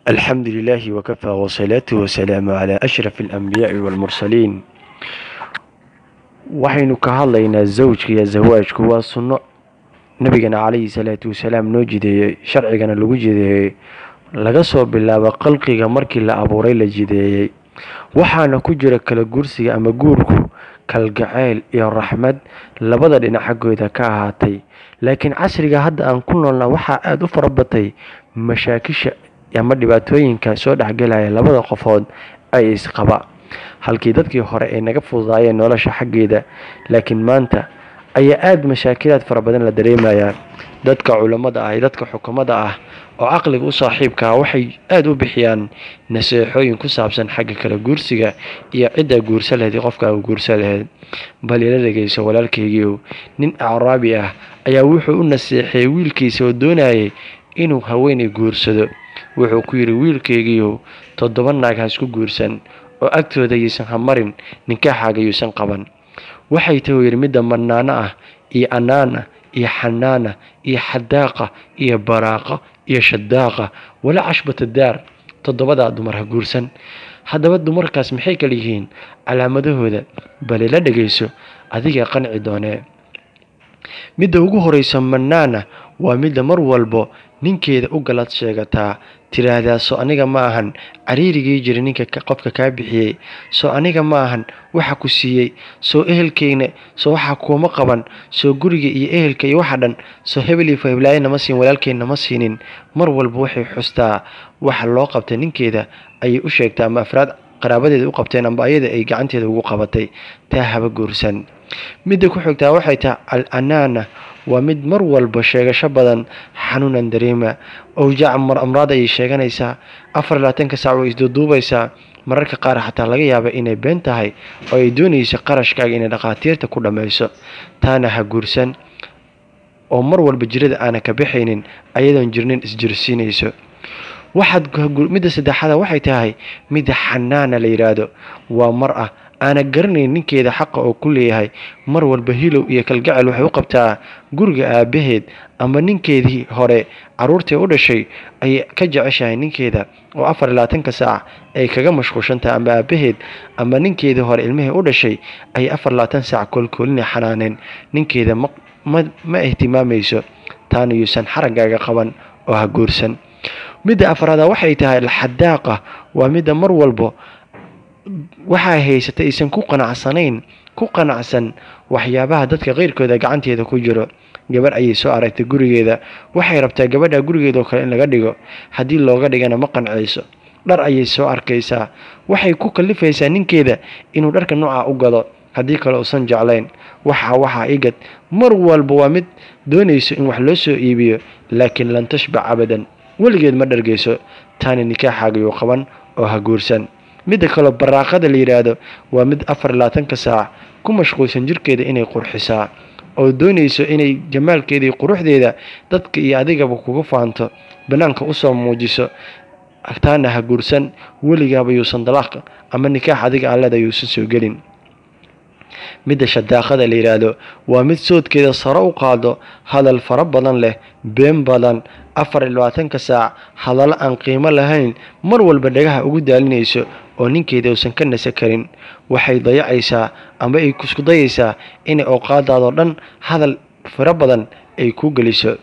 الحمد لله وكفى والصلاة والسلام على أشرف الأنبياء والمرسلين. waxaynu ka hadlaynaa zawjka iyo zawaajku waa sunno nabigana calayhi salaatu wasalaam noo jideeyey, sharcigana lagu jideeyey laga soo bilaabo khalqiga markii la abuuray la jideeyey. waxaana ku jira kala guursiga ama guurku kalgacayl iyo raxmad labada dhinac xaggooda ka ahaatay. laakiin casriga hadda aan ku noolnaa waxaa aada u farabatay mashaakisha ama dhibaatooyinka soo dhexgelaya labada qofood ay isqaba, halkii dadkii hore ay naga fududaayeen nolosha xaggeeda. laakiin maanta ayaa aada mashaakilaad fara badan la dareemayaa. dadka culammada ah iyo dadka xukuumadda ah oo caqliga u saaxiibka ah waxay aada u bixiyaan naseexooyin ku saabsan xagga kala guursiga iyo cidda guursa lahayd iyo qofka uu guursa lahayd. bal ila dhegeyso walaalkaygiiow, nin acraabi ah ayaa wuxuu u naseexeeyey wiilkiisa oo doonayay inuu haweeney guursado. wuxuu ku yidhi, wiilkaygiiow 7 naag ha isku guursan oo agtooda yaysan hamarin, ninkaaxaaga yuusan qaban. waxay tahu yidhi midda manaano ah iyo anaana iyo xanaana iyo xadaaqa iyo baraaqa iyo shadaaqa wala cashbata daar. 7 dumar ha guursan. haddaba dumarkaas maxay kala yihiin calaamadahooda? bal ila dhegeyso, adiga qanci doonee. midda ugu horeysa manaana waa midda mar walbo ninkeeda u galad sheegataa, tiraahdaa soo aniga ma ahan cariirigii jira ninka qofka kaa bixiyey, soo aniga ma ahan waxa ku siiyey, soo ehelkeyna soo waxa kuuma qaban, soo guriga iyo ehelka iyo waxa dhan soo hebel iyo heblaaya nama siin, walaalkeenna ma siinin. mar walba waxay xustaa waxa loo qabtay ninkeeda ayay u sheegtaa, ama afraad qaraabadeeda u qabteen amba ayada ay gacanteeda ugu qabatay. taa haba guursan. midda ku xigtaa waxay tahay al-anaana, waa mid mar walba sheegasho badan, xanuunan dareema, owjac amraad ayay sheeganaysaa, 24 saac way isduuduubaysaa. mararka qaar xataa laga yaaba inay been tahay oo ay doonayso qarashkaaga inay dhakhaatiirta ku dhammayso. taana ha guursan, oo mar walba jirada aana ka baxaynin ayadoon jirnin isjirsiinayso. midda saddexaad waxay tahay midda xanaana la yidhaahdo, waa mar ah aana garanayn ninkeeda xaqa oo ku leeyahay. mar walba hilow iyo kalgacayl waxay u qabtaa guriga aabaheed ama ninkeedii hore caruurtii u dhashay ayay ka jeceshahay ninkeeda, oo 24 saac ay kaga mashquulshantahay, ama aabaheed ama ninkeedii hore ilmihii u dhashay ay 24 saac koolkoolina xanaaneen. ninkeeda ma ihtimaamayso. taana yuusan xaraggaaga qaban oo ha guursan. midda afraada waxay tahay alxadaaqa, waa midda mar walbo waxaa haysata aysan ku qanacsan waxyaabaha dadka keyrkooda gacanteeda ku jiro. gabar ayay soo aragtay gurigeeda, waxay rabtaa gabadha gurigeeda oo kale in laga dhigo. haddii looga dhigana ma qancayso. dhar ayay soo arkaysaa, waxay ku kalifaysaa ninkeeda inuu dharka nooca u gado, haddii kale uusan jeclayn. waxaa igad. mar walba waa mid doonayso in wax loo soo iibiyo, laakiin lan tashbac abadan, weligeed ma dhargeyso. taana nikaaxaaga yuu qaban oo ha guursan. midda kaloo baraaqada la yidhaahdo waa mid 24 saac ku mashquulsan jirkeeda inay qurxisaa, oo doonayso inay jamaalkeeda iyo quruxdeeda dadka iyo adigaba kuga faanto, banaanka usoo muujiso. taana ha guursan, weligaaba yuusan dalaaq ama nikaax adiga allada yuusan soo gelin. midda shadaaqada la yidhaahdo waa mid soodkeeda sare u qaado, hadal fara badan leh, been badan, 24 saac hadallo aan qiimo lahayn mar walba dhagaha ugu daalinayso, oo ninkeeda uusan ka nasa karin. waxay dayacaysaa ama ay isku dayaysaa inay ooqaadaadoo dhan hadal fara badan ay ku geliso.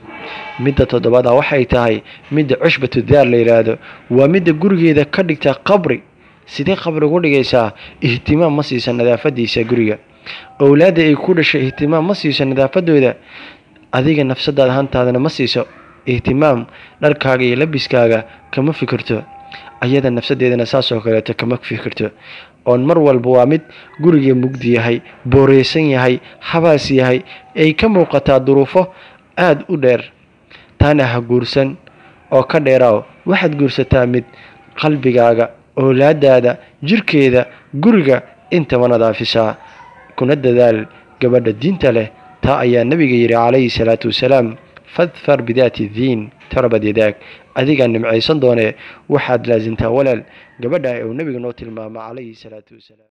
midda 7 waxay tahay midda cushbatu daar la yidhaahdo, waa midda gurigeeda ka dhigta qabri. sidee qabri ugu dhigaysaa? ihtimaam ma siiso nadaafadiisa guriga. owlaadda ay ku dhashay ihtimaam ma siiso nadaafadooda. adiga nafsadaada hantaadana ma siiso ihtimaam. dharkaaga iyo labiskaaga kama fikirto, ayada nafsadeedana saasoo kaleeto kama fikirto. oon mar walba waa mid guriga mugdi yahay, booreysan yahay, habaas yahay, ay ka muuqataa duruufo aada u dheer. taana ha guursan oo ka dheeraaw. waxaad guursataa mid qalbigaaga, owlaadaada, jirkeeda, guriga intaba nadaafisaa. kuna dadaal gabadha diinta leh. taa ayaa nabiga yidhi calayhi salaatu wasalaam, fadfar bidaati diin tarabad yadaag. adigaa nimcaysan doonee waxaad laasimtaa walaal gabadha uu nabiga noo tilmaama calayhi salaatu wasalaam.